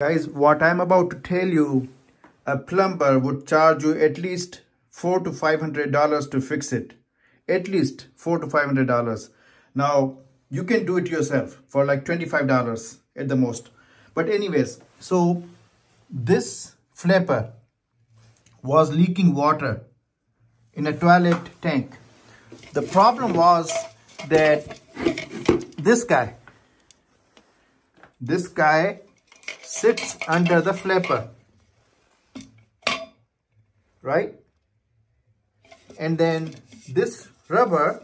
Guys, what I'm about to tell you, a plumber would charge you at least $400 to $500 to fix it. At least $400 to $500. Now, you can do it yourself for like $25 at the most. But anyways, so this flapper was leaking water in a toilet tank. The problem was that this guy sits under the flapper, right? And then this rubber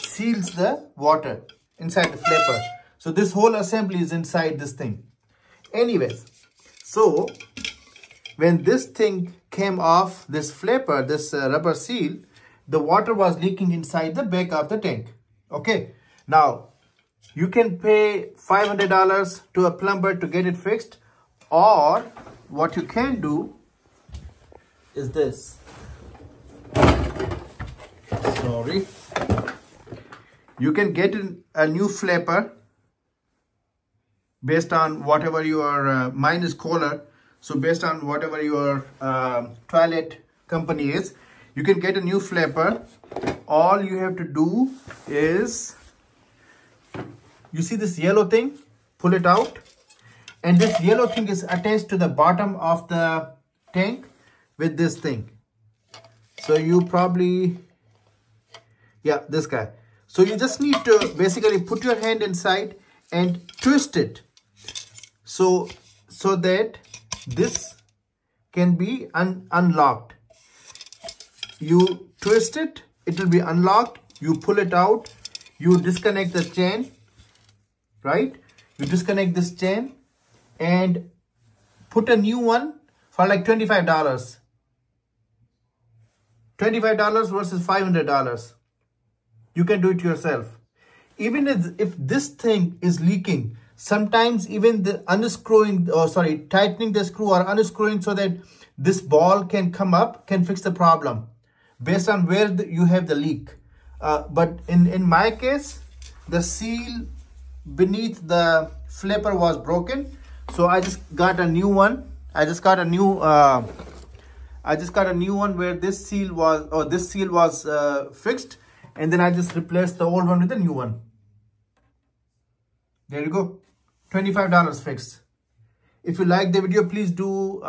seals the water inside the flapper. So this whole assembly is inside this thing. Anyways, so when this thing came off this flapper, this rubber seal, the water was leaking inside the back of the tank. Okay, now you can pay $500 to a plumber to get it fixed, or what you can do is this. Sorry. You can get a new flapper based on whatever your, mine is Kohler. So based on whatever your toilet company is, you can get a new flapper. All you have to do is, you see this yellow thing? Pull it out. And this yellow thing is attached to the bottom of the tank with this thing. So you probably, yeah, this guy. So you just need to basically put your hand inside and twist it. So that this can be unlocked. You twist it, it will be unlocked. You pull it out. You disconnect the chain. Right? You disconnect this chain and put a new one for like $25. $25 versus $500. You can do it yourself. Even if this thing is leaking, sometimes even the tightening the screw or unscrewing so that this ball can come up can fix the problem based on where you have the leak. But in my case, the seal beneath the flapper was broken, so I just got a new one. I just got a new one where this seal was fixed, and then I just replaced the old one with the new one. There you go, $25 fixed. If you like the video, please do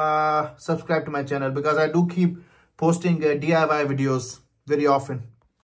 subscribe to my channel, because I do keep posting DIY videos very often.